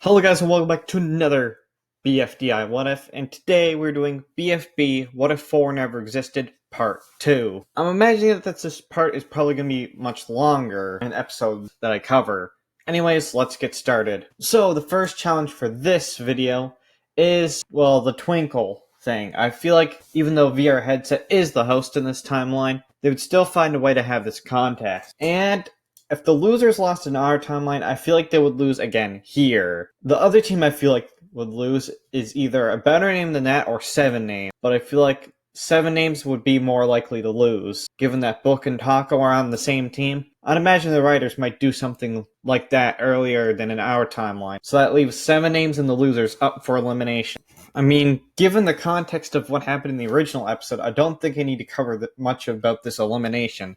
Hello guys and welcome back to another BFDI What If, and today we're doing BFB What If 4 Never Existed Part 2. I'm imagining that this part is probably going to be much longer in episodes that I cover. Anyways, let's get started. So the first challenge for this video is, well, the twinkle thing. I feel like even though VR Headset is the host in this timeline, they would still find a way to have this contest. And if the losers lost in our timeline, I feel like they would lose again here. The other team I feel like would lose is either a better name than that or 7 names. But I feel like 7 names would be more likely to lose. Given that Book and Taco are on the same team, I'd imagine the writers might do something like that earlier than in our timeline. So that leaves 7 names and the losers up for elimination. I mean, given the context of what happened in the original episode, I don't think I need to cover much about this elimination.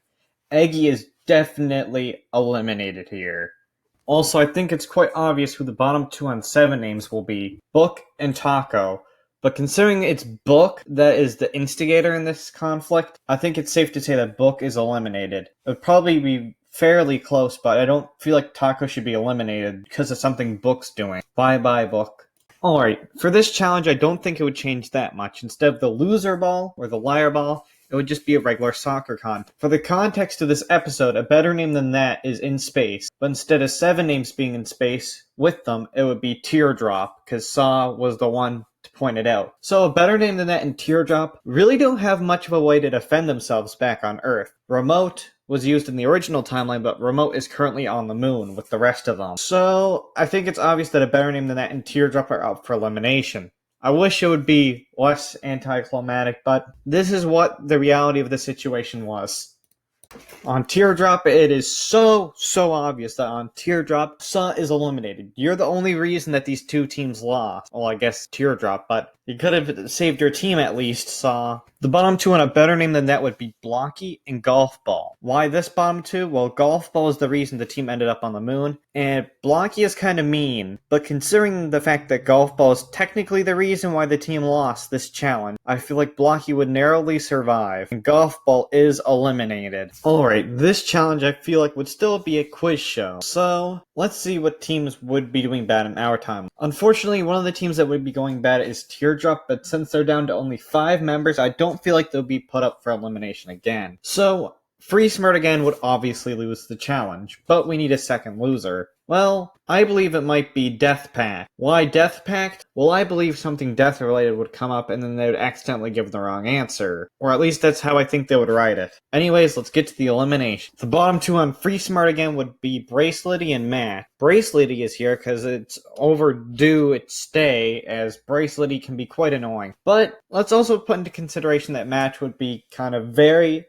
Eggy is definitely eliminated here. Also, I think it's quite obvious who the bottom 2 on 7 names will be, Book and Taco. But considering it's Book that is the instigator in this conflict, I think it's safe to say that Book is eliminated. It would probably be fairly close, but I don't feel like Taco should be eliminated because of something Book's doing. Bye-bye, Book. Alright, for this challenge, I don't think it would change that much. Instead of the loser ball or the liar ball, it would just be a regular soccer contest. For the context of this episode, a better name than that is in space. But instead of 7 names being in space with them, it would be Teardrop, because Saw was the one to point it out. So a better name than that and Teardrop really don't have much of a way to defend themselves back on Earth. Remote was used in the original timeline, but Remote is currently on the moon with the rest of them. So I think it's obvious that a better name than that and Teardrop are up for elimination. I wish it would be less anticlimactic, but this is what the reality of the situation was. On Teardrop, it is so obvious that on Teardrop, Saw is eliminated. You're the only reason that these two teams lost. Well, I guess Teardrop, but you could have saved your team at least, Saw. The bottom 2 on a better name than that would be Blocky and Golf Ball. Why this bottom 2? Well, Golf Ball is the reason the team ended up on the moon, and Blocky is kind of mean. But considering the fact that Golf Ball is technically the reason why the team lost this challenge, I feel like Blocky would narrowly survive, and Golf Ball is eliminated. Alright, this challenge I feel like would still be a quiz show. So, let's see what teams would be doing bad in our time. Unfortunately, one of the teams that would be going bad is Teardrop, but since they're down to only 5 members, I don't feel like they'll be put up for elimination again. So, Free Smart again would obviously lose the challenge, but we need a second loser. Well, I believe it might be Death Pact. Why Death Pact? Well, I believe something death related would come up and then they would accidentally give the wrong answer. Or at least that's how I think they would write it. Anyways, let's get to the elimination. The bottom 2 on Free Smart again would be Bracelety and Matt. Bracelety is here because it's overdue its stay, as Bracelety can be quite annoying. But let's also put into consideration that Matt would be kind of very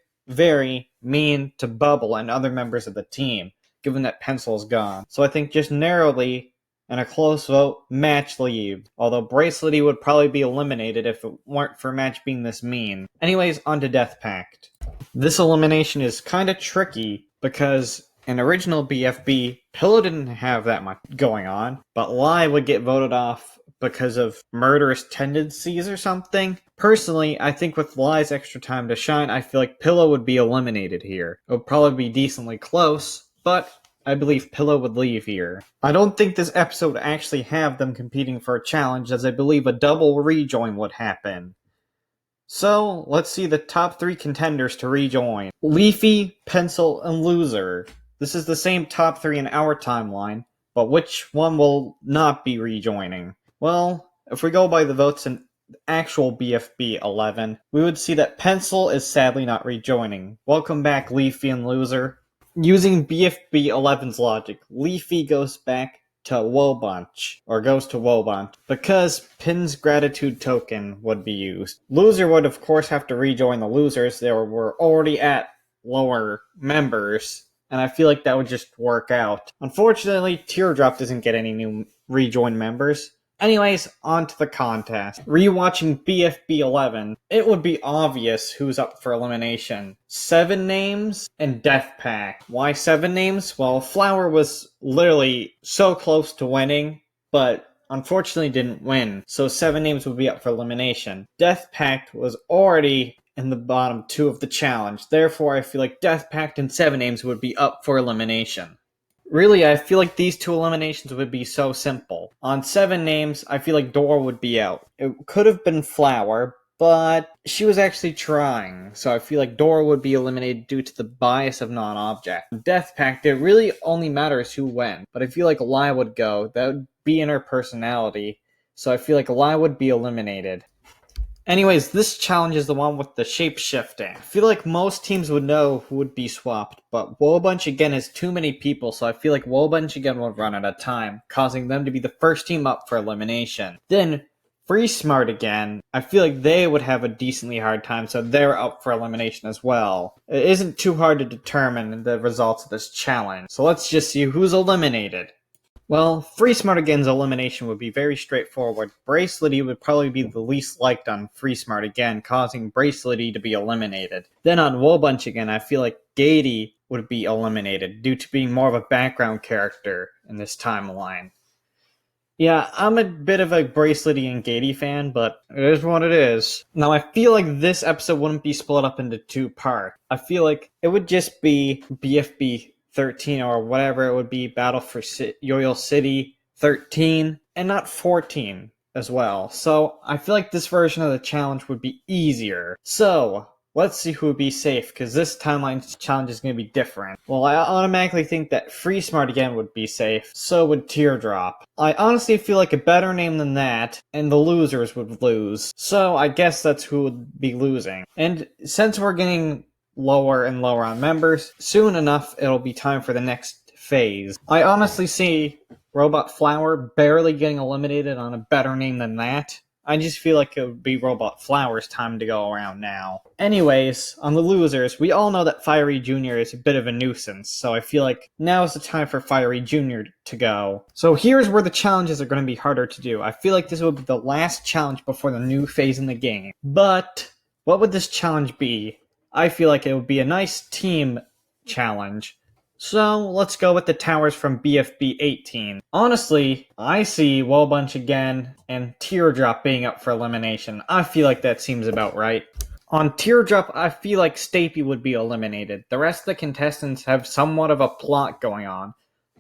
mean to Bubble and other members of the team, given that Pencil's gone. So I think just narrowly, in a close vote, Match leave. Although Bracelety would probably be eliminated if it weren't for Match being this mean. Anyways, on to Death Pact. This elimination is kinda tricky, because in original BFB, Pillow didn't have that much going on, but Lie would get voted off because of murderous tendencies or something. Personally, I think with Lie's extra time to shine, I feel like Pillow would be eliminated here. It would probably be decently close, but I believe Pillow would leave here. I don't think this episode would actually have them competing for a challenge, as I believe a double rejoin would happen. So, let's see the top 3 contenders to rejoin. Leafy, Pencil, and Loser. This is the same top 3 in our timeline, but which one will not be rejoining? Well, if we go by the votes in actual BFB 11, we would see that Pencil is sadly not rejoining. Welcome back, Leafy and Loser. Using BFB 11's logic, Leafy goes back to Wobunch, or goes to Wobunch, because Pin's gratitude token would be used. Loser would of course have to rejoin the losers. They were already at lower members, and I feel like that would just work out. Unfortunately, Teardrop doesn't get any new rejoin members. Anyways, on to the contest. Rewatching BFB 11, it would be obvious who's up for elimination. 7 names and Death Pact. Why 7 names? Well, Flower was literally so close to winning, but unfortunately didn't win, so 7 names would be up for elimination. Death Pact was already in the bottom 2 of the challenge, therefore I feel like Death Pact and 7 names would be up for elimination. Really, I feel like these two eliminations would be so simple. On 7 names, I feel like Dora would be out. It could have been Flower, but she was actually trying, so I feel like Dora would be eliminated due to the bias of non-object. Death Pact, it really only matters who went, but I feel like Lai would go. That would be in her personality, so I feel like Lai would be eliminated. Anyways, this challenge is the one with the shape-shifting. I feel like most teams would know who would be swapped, but Woebunch again has too many people, so I feel like Woebunch again would run out of time, causing them to be the first team up for elimination. Then, Free Smart again, I feel like they would have a decently hard time, so they're up for elimination as well. It isn't too hard to determine the results of this challenge, so let's just see who's eliminated. Well, Free Smart Again's elimination would be very straightforward. Bracelety would probably be the least liked on Free Smart Again, causing Bracelety to be eliminated. Then on Woebunch Again, I feel like Gady would be eliminated due to being more of a background character in this timeline. Yeah, I'm a bit of a Bracelety and Gady fan, but it is what it is. Now, I feel like this episode wouldn't be split up into 2 parts. I feel like it would just be BFB 13 or whatever it would be, Battle for Yoyo City 13, and not 14 as well. So I feel like this version of the challenge would be easier. So let's see who would be safe, because this timeline challenge is going to be different. Well, I automatically think that Free Smart Again would be safe, so would Teardrop. I honestly feel like a better name than that, and the losers would lose. So I guess that's who would be losing. And since we're getting lower and lower on members, soon enough it'll be time for the next phase. I honestly see Robot Flower barely getting eliminated on a better name than that. I just feel like it would be Robot Flower's time to go around now. Anyways, on the losers, we all know that Fiery Jr. is a bit of a nuisance, so I feel like now is the time for Fiery Jr. to go. So here's where the challenges are going to be harder to do. I feel like this will be the last challenge before the new phase in the game. But what would this challenge be? I feel like it would be a nice team challenge. So let's go with the towers from BFB 18. Honestly, I see Woebunch Again and Teardrop being up for elimination. I feel like that seems about right. On Teardrop, I feel like Stapy would be eliminated. The rest of the contestants have somewhat of a plot going on.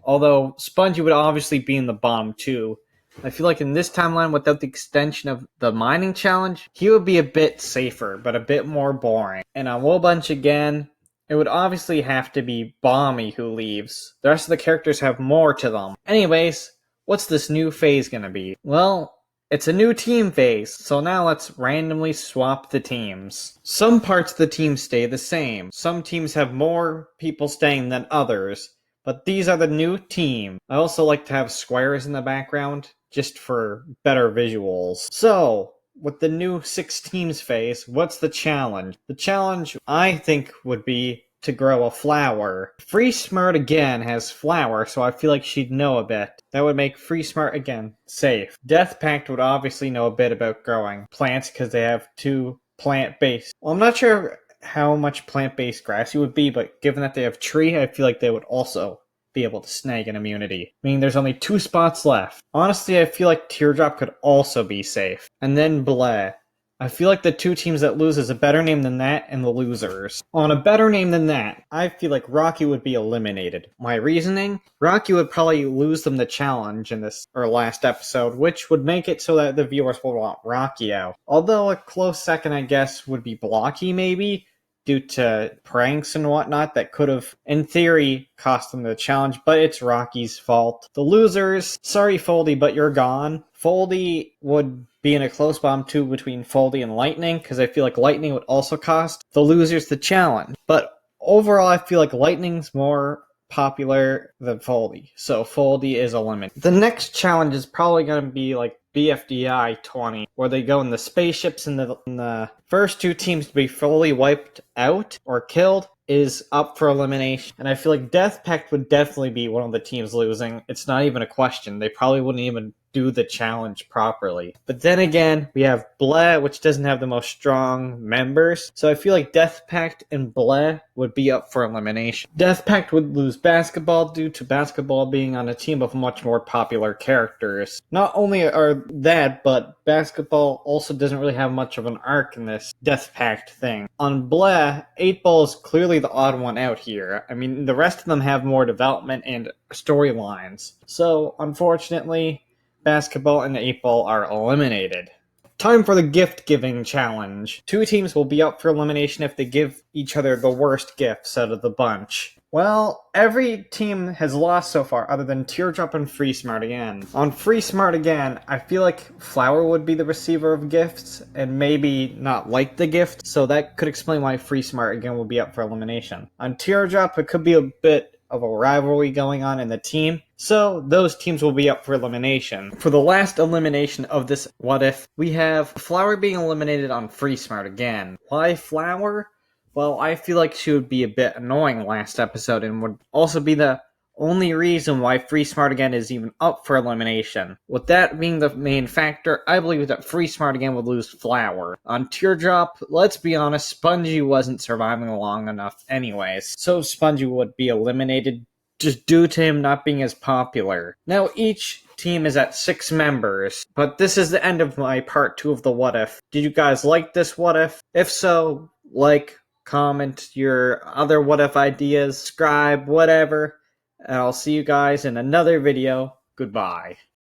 Although Spongy would obviously be in the bottom too. I feel like in this timeline, without the extension of the mining challenge, he would be a bit safer, but a bit more boring. And on Woebunch Again, it would obviously have to be Bommy who leaves. The rest of the characters have more to them. Anyways, what's this new phase gonna be? Well, it's a new team phase, so now let's randomly swap the teams. Some parts of the team stay the same. Some teams have more people staying than others, but these are the new team. I also like to have squares in the background, just for better visuals. So, with the new 6 teams phase, what's the challenge? The challenge, I think, would be to grow a flower. Free Smart Again has flower, so I feel like she'd know a bit. That would make Free Smart Again safe. Death Pact would obviously know a bit about growing plants because they have 2 plant-based. Well, I'm not sure how much plant-based grassy would be, but given that they have tree, I feel like they would also be able to snag an immunity, meaning there's only 2 spots left. Honestly, I feel like Teardrop could also be safe. And then Bleh. I feel like the 2 teams that lose is a better name than that, and the losers. On a better name than that, I feel like Rocky would be eliminated. My reasoning? Rocky would probably lose them the challenge in this last episode, which would make it so that the viewers will want Rocky out. Although a close second, I guess, would be Blocky maybe, due to pranks and whatnot that could have, in theory, cost them the challenge, but it's Rocky's fault. The losers, sorry Foldy, but you're gone. Foldy would be in a close bottom 2 between Foldy and Lightning, because I feel like Lightning would also cost the losers the challenge. But overall, I feel like Lightning's more popular than Foldy, so Foldy is eliminated. The next challenge is probably going to be like BFDI 20, where they go in the spaceships, and the first 2 teams to be fully wiped out or killed is up for elimination. And I feel like Death Pact would definitely be one of the teams losing. It's not even a question. They probably wouldn't even do the challenge properly. But then again, we have Bleh, which doesn't have the most strong members. So I feel like Death Pact and Bleh would be up for elimination. Death Pact would lose Basketball due to Basketball being on a team of much more popular characters. Not only are that, but Basketball also doesn't really have much of an arc in this Death Pact thing. On Bleh, 8-Ball is clearly the odd one out here. I mean, the rest of them have more development and storylines. So, unfortunately, Basketball and 8-Ball are eliminated. Time for the gift-giving challenge. 2 teams will be up for elimination if they give each other the worst gifts out of the bunch. Well, every team has lost so far other than Teardrop and Free Smart again. On Free Smart again, I feel like Flower would be the receiver of gifts and maybe not like the gift, so that could explain why Free Smart again will be up for elimination. On Teardrop, it could be a bit of a rivalry going on in the team, so those teams will be up for elimination. For the last elimination of this What If, we have Flower being eliminated on Free Smart again. Why Flower? Well, I feel like she would be a bit annoying last episode and would also be the only reason why Free Smart Again is even up for elimination. With that being the main factor, I believe that Free Smart Again would lose Flower. On Teardrop, let's be honest, Spongy wasn't surviving long enough anyways, so Spongy would be eliminated just due to him not being as popular. Now each team is at 6 members, but this is the end of my part 2 of the What If. Did you guys like this What If? If so, like, comment your other What If ideas, subscribe, whatever, and I'll see you guys in another video. Goodbye.